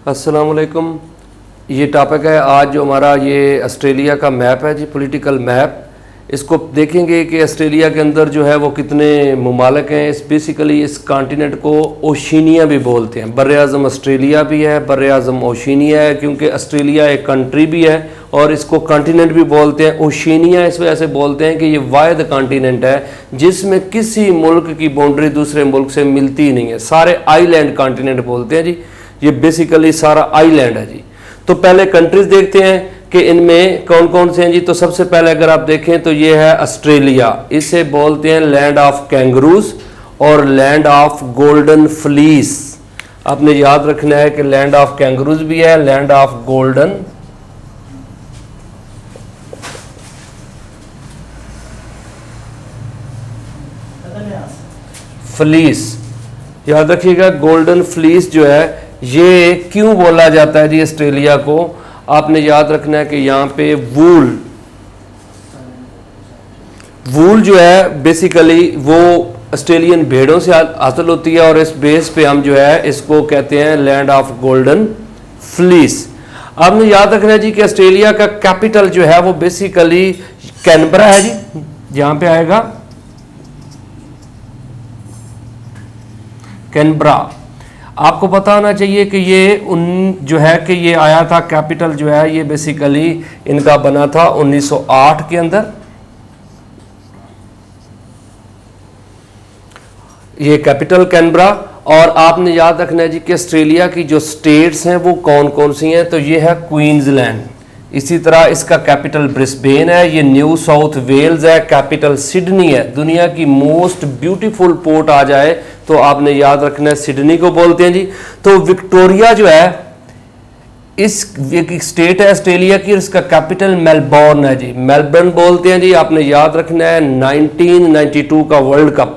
अस्सलाम वालेकुम। ये टॉपिक है आज जो हमारा ये ऑस्ट्रेलिया का मैप है जी, पॉलिटिकल मैप। इसको देखेंगे कि ऑस्ट्रेलिया के अंदर जो है वो कितने ममालिक हैं। इस बेसिकली इस कॉन्टिनेंट को ओशिनिया भी बोलते हैं। बर्र-ए-आज़म ऑस्ट्रेलिया भी है, बर्र-ए-आज़म ओशिनिया है, क्योंकि ऑस्ट्रेलिया एक कंट्री भी है और इसको कॉन्टिनेंट भी बोलते हैं। ओशिनिया इस वजह से बोलते हैं कि ये वाहिद कॉन्टिनेंट है जिसमें किसी मुल्क की बाउंड्री दूसरे मुल्क से मिलती ही नहीं है। सारे आइलैंड कॉन्टिनेंट बोलते हैं जी। ये बेसिकली सारा आइलैंड है जी। तो पहले कंट्रीज देखते हैं कि इनमें कौन कौन से हैं जी। तो सबसे पहले अगर आप देखें तो ये है ऑस्ट्रेलिया। इसे बोलते हैं लैंड ऑफ कैंगरूज और लैंड ऑफ गोल्डन फ्लीस। आपने याद रखना है कि लैंड ऑफ कैंगरूज भी है, लैंड ऑफ गोल्डन फ्लीस। याद रखिएगा गोल्डन फ्लीस जो है ये क्यों बोला जाता है जी ऑस्ट्रेलिया को। आपने याद रखना है कि यहाँ पे वूल जो है बेसिकली वो ऑस्ट्रेलियन भेड़ों से हासिल होती है और इस बेस पे हम जो है इसको कहते हैं लैंड ऑफ गोल्डन फ्लीस। आपने याद रखना है जी कि ऑस्ट्रेलिया का कैपिटल जो है वो बेसिकली कैनबरा है जी। यहाँ पे आएगा कैनबरा। आपको पता होना चाहिए कि ये जो है कि ये आया था कैपिटल जो है ये बेसिकली इनका बना था 1908 के अंदर। ये कैपिटल कैनबरा। और आपने याद रखना है जी कि ऑस्ट्रेलिया की जो स्टेट्स हैं वो कौन कौन सी हैं। तो ये है क्वींसलैंड, इसी तरह इसका कैपिटल ब्रिस्बेन है। ये न्यू साउथ वेल्स है, कैपिटल सिडनी है। दुनिया की मोस्ट ब्यूटीफुल पोर्ट आ जाए तो आपने याद रखना है सिडनी को बोलते हैं जी। तो विक्टोरिया जो है इस एक स्टेट है ऑस्ट्रेलिया की, इसका कैपिटल मेलबोर्न है जी। मेलबर्न बोलते हैं जी। आपने याद रखना है 1992 का वर्ल्ड कप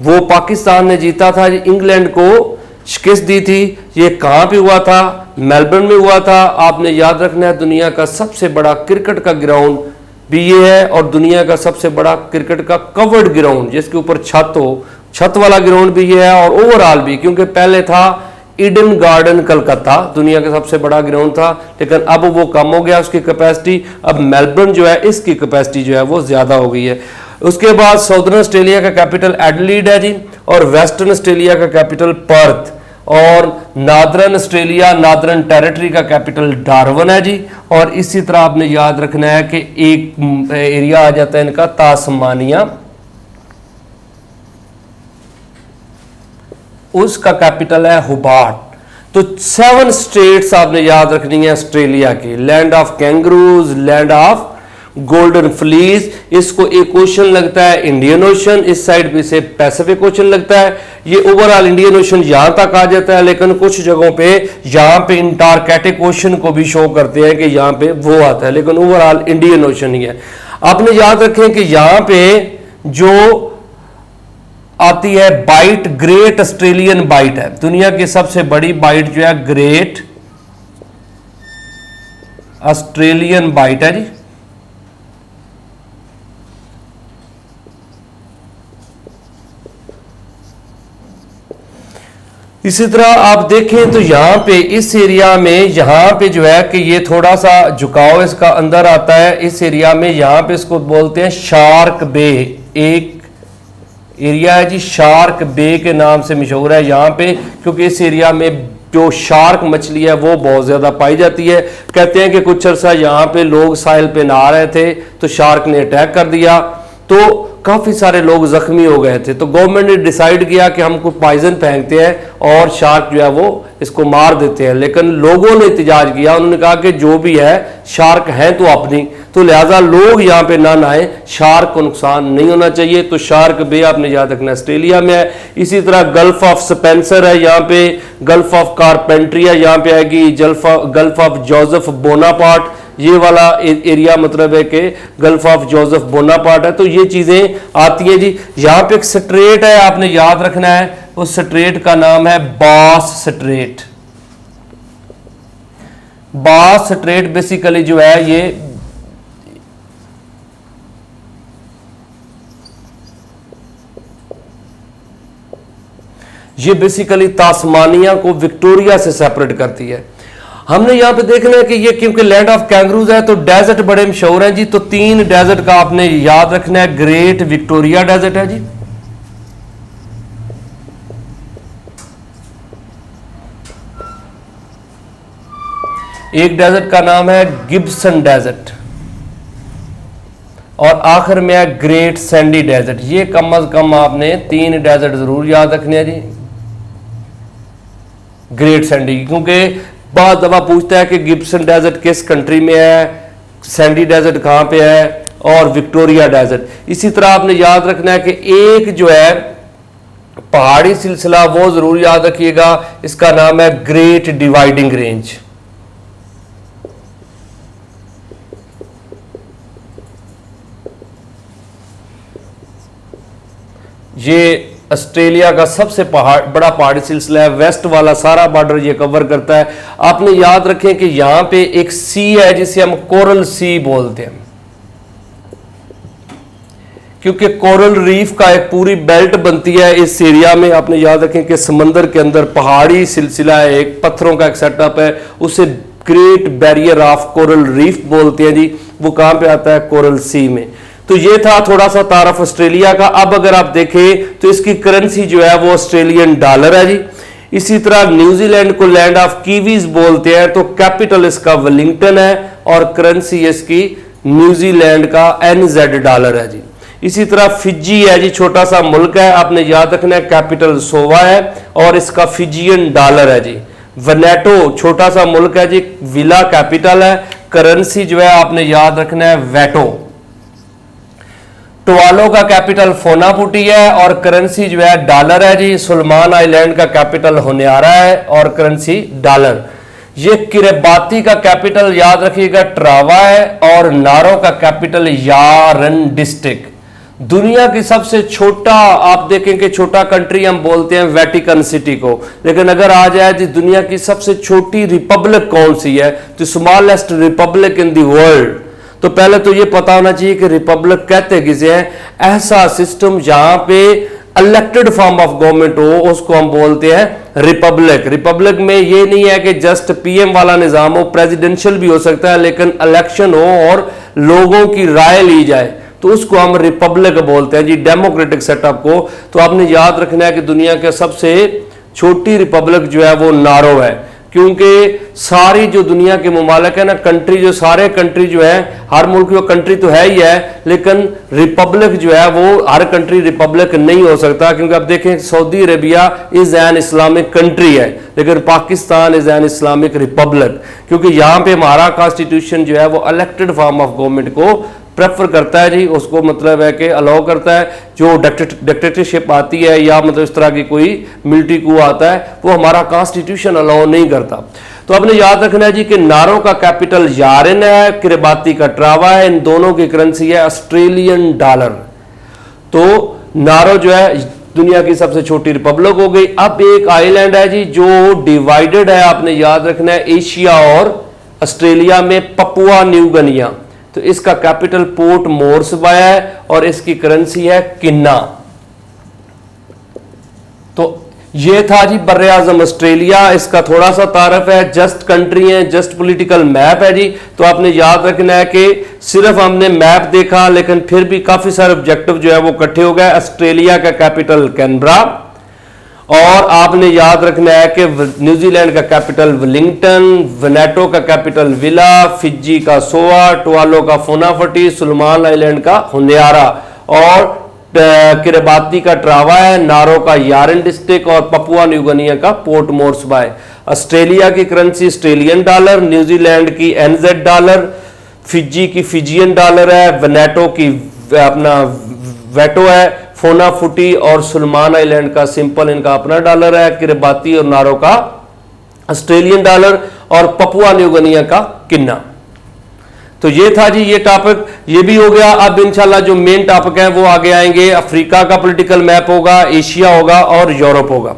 वो पाकिस्तान ने जीता था जी, इंग्लैंड को शिकस्त दी थी। ये कहाँ पे हुआ था? मेलबर्न में हुआ था। आपने याद रखना है दुनिया का सबसे बड़ा क्रिकेट का ग्राउंड भी ये है और दुनिया का सबसे बड़ा क्रिकेट का कवर्ड ग्राउंड जिसके ऊपर छत हो, छत वाला ग्राउंड भी ये है और ओवरऑल भी, क्योंकि पहले था ईडन गार्डन कलकत्ता दुनिया का सबसे बड़ा ग्राउंड था, लेकिन अब वो कम हो गया उसकी कैपेसिटी। अब मेलबर्न जो है इसकी कैपेसिटी जो है वो ज्यादा हो गई है। उसके बाद साउदर्न ऑस्ट्रेलिया का कैपिटल एडलीड है जी और वेस्टर्न ऑस्ट्रेलिया का कैपिटल पर्थ और नार्दर्न ऑस्ट्रेलिया नार्दर्न टेरिटरी का कैपिटल डार्विन है जी। और इसी तरह आपने याद रखना है कि एक एरिया आ जाता है इनका तास्मानिया, उसका कैपिटल है होबार्ट। तो 7 स्टेट्स आपने याद रखनी है ऑस्ट्रेलिया की। Land of kangaroos, land of golden fleece. इसको एक ओशन लगता है इंडियन ओशन, इस साइड पे से पैसिफिक ओशन लगता है। ये ओवरऑल इंडियन ओशन यहां तक आ जाता है, लेकिन कुछ जगहों पे यहां पे इंटार्कटिक ओशन को भी शो करते हैं कि यहां पे वो आता है, लेकिन ओवरऑल इंडियन ओशन ही है। आपने याद रखें कि यहां पे जो आती है बाइट, ग्रेट ऑस्ट्रेलियन बाइट है। दुनिया की सबसे बड़ी बाइट जो है ग्रेट ऑस्ट्रेलियन बाइट है जी। इसी तरह आप देखें तो यहां पे इस एरिया में यहां पे जो है कि ये थोड़ा सा झुकाव इसका अंदर आता है। इस एरिया में यहां पे इसको बोलते हैं शार्क बे। एक एरिया है जी शार्क बे के नाम से मशहूर है यहाँ पे, क्योंकि इस एरिया में जो शार्क मछली है वो बहुत ज्यादा पाई जाती है। कहते हैं कि कुछ अर्सा यहाँ पे लोग साहिल पे नहा रहे थे तो शार्क ने अटैक कर दिया तो काफी सारे लोग जख्मी हो गए थे। तो गवर्नमेंट ने डिसाइड किया कि हम कोई पॉइजन फेंकते हैं और शार्क जो है वो इसको मार देते हैं। लेकिन लोगों ने एहतजाज किया, उन्होंने कहा कि जो भी है शार्क है तो अपनी, तो लिहाजा लोग यहाँ पे ना नहाए, शार्क को नुकसान नहीं होना चाहिए। तो शार्क बे आपने याद रखना ऑस्ट्रेलिया में है। इसी तरह गल्फ ऑफ स्पेंसर है यहाँ पे, गल्फ ऑफ कारपेंट्रिया यहाँ पे आएगी, गल्फ ऑफ जोसेफ बोनापार्ट ये वाला एरिया मतलब है कि गल्फ ऑफ जोसेफ बोनापार्ट है। तो ये चीजें आती हैं जी। यहां पे एक स्ट्रेट है आपने याद रखना है, उस स्ट्रेट का नाम है बास स्ट्रेट। बास स्ट्रेट बेसिकली जो है ये बेसिकली तास्मानिया को विक्टोरिया से सेपरेट करती है। हमने यहाँ पे देखना है कि ये क्योंकि लैंड ऑफ कैंगरूज है तो डेजर्ट बड़े मशहूर हैं जी। तो 3 डेजर्ट का आपने याद रखना है। ग्रेट विक्टोरिया डेजर्ट है जी, एक डेजर्ट का नाम है गिब्सन डेजर्ट, और आखिर में है ग्रेट सैंडी डेजर्ट। ये कम अज कम आपने 3 डेजर्ट जरूर याद रखने हैं जी। ग्रेट सैंडी, क्योंकि बहुत दफा पूछता है कि गिब्सन डेजर्ट किस कंट्री में है, सैंडी डेजर्ट कहां पे है, और विक्टोरिया डेजर्ट। इसी तरह आपने याद रखना है कि एक जो है पहाड़ी सिलसिला वो जरूर याद रखिएगा, इसका नाम है ग्रेट डिवाइडिंग रेंज। ये ऑस्ट्रेलिया का सबसे बड़ा पहाड़ी सिलसिला है, वेस्ट वाला सारा बॉर्डर ये कवर करता है। आपने याद रखें कि यहां पे एक सी है जिसे हम कोरल सी बोलते हैं, क्योंकि कोरल रीफ का एक पूरी बेल्ट बनती है इस एरिया में। आपने याद रखें कि समंदर के अंदर पहाड़ी सिलसिला है, एक पत्थरों का एक सेटअप है, उसे great barrier of coral reef बोलते हैं जी। वो कहां पे आता है? कोरल सी में। तो ये था थोड़ा सा तारफ ऑस्ट्रेलिया का। अब अगर आप देखें तो इसकी करेंसी जो है वो ऑस्ट्रेलियन डॉलर है जी। इसी तरह न्यूजीलैंड को लैंड ऑफ कीवीज बोलते हैं, तो कैपिटल इसका वेलिंगटन है और करेंसी इसकी न्यूजीलैंड का NZ डॉलर है जी। इसी तरह फिजी है जी, छोटा सा मुल्क है, आपने याद रखना है कैपिटल सोवा है और इसका फिजियन डॉलर है जी। वनेटो छोटा सा मुल्क है जी, विला कैपिटल है, करेंसी जो है आपने याद रखना है वेटो। टुवालो का कैपिटल फोनापुटी है और करेंसी जो है डॉलर है जी। सुलेमान आइलैंड का कैपिटल होनियारा है और करेंसी डॉलर। ये किरेबाती का कैपिटल याद रखिएगा ट्रावा है और नारो का कैपिटल यारन डिस्ट्रिक्ट। दुनिया की सबसे छोटा आप देखेंगे छोटा कंट्री हम बोलते हैं वेटिकन सिटी को, लेकिन अगर आ जाए जी दुनिया की सबसे छोटी रिपब्लिक कौन सी है तो smallest Republic in the world, तो पहले तो ये पता होना चाहिए कि रिपब्लिक कहते किसे हैं। ऐसा सिस्टम जहां पे इलेक्टेड फॉर्म ऑफ गवर्नमेंट हो उसको हम बोलते हैं रिपब्लिक। रिपब्लिक में ये नहीं है कि जस्ट PM वाला निजाम हो, प्रेसिडेंशियल भी हो सकता है, लेकिन इलेक्शन हो और लोगों की राय ली जाए तो उसको हम रिपब्लिक बोलते हैं जी, डेमोक्रेटिक सेटअप को। तो आपने याद रखना है कि दुनिया के सबसे छोटी रिपब्लिक जो है वो नारो है, क्योंकि सारी जो दुनिया के मुमालिक है ना, कंट्री जो सारे कंट्री जो है, हर मुल्क जो कंट्री तो है ही है, लेकिन रिपब्लिक जो है वो हर कंट्री रिपब्लिक नहीं हो सकता। क्योंकि आप देखें Saudi Arabia is an Islamic country है, लेकिन Pakistan is an Islamic Republic, क्योंकि यहाँ पे हमारा कॉन्स्टिट्यूशन जो है वो इलेक्टेड फॉर्म ऑफ गवर्नमेंट को प्रेफर करता है जी, उसको मतलब है कि अलाउ करता है। जो डिक्टेटरशिप आती है या मतलब इस तरह की कोई मिलिट्री coup आता है वो हमारा कॉन्स्टिट्यूशन अलाउ नहीं करता। तो आपने याद रखना है जी कि नारो का कैपिटल यारिन है, किरेबाती का ट्रावा है, इन दोनों की करेंसी है ऑस्ट्रेलियन डॉलर। तो नारो जो है दुनिया की सबसे छोटी रिपब्लिक हो गई। अब एक आइलैंड है जी जो डिवाइडेड है, आपने याद रखना है एशिया और ऑस्ट्रेलिया में, पपुआ न्यू गिनिया। तो इसका कैपिटल पोर्ट मोर्सबाई है और इसकी करेंसी है किन्ना। तो ये था जी बर्रे आजम ऑस्ट्रेलिया, इसका थोड़ा सा तारफ है, जस्ट कंट्री है, जस्ट पॉलिटिकल मैप है जी। तो आपने याद रखना है कि सिर्फ हमने मैप देखा लेकिन फिर भी काफी सारे ऑब्जेक्टिव जो है वो इकट्ठे हो गए। ऑस्ट्रेलिया का कैपिटल कैनबरा, और आपने याद रखना है कि न्यूजीलैंड का कैपिटल वेलिंगटन, वनेटो का कैपिटल विला, फिजी का सोआ, टुवालो का फोनाफटी, सुलेमान आइलैंड का होनियारा, और किरेबाती का ट्रावा है, नारो का यारन डिस्ट्रिक्ट और पपुआ न्यू गिनिया का पोर्ट मोर्सबाई। ऑस्ट्रेलिया की करेंसी ऑस्ट्रेलियन डॉलर, न्यूजीलैंड की NZ डॉलर, फिजी की फिजियन डॉलर है, वनेटो की अपना वेटो है, फोनाफुटी और सुलेमान आइलैंड का सिंपल इनका अपना डॉलर है, किरेबाती और नारो का ऑस्ट्रेलियन डॉलर, और पपुआ न्यू गिनिया का किन्ना। तो ये था जी ये टॉपिक, ये भी हो गया। अब इंशाल्लाह जो मेन टॉपिक है वो आगे आएंगे। अफ्रीका का पॉलिटिकल मैप होगा, एशिया होगा और यूरोप होगा।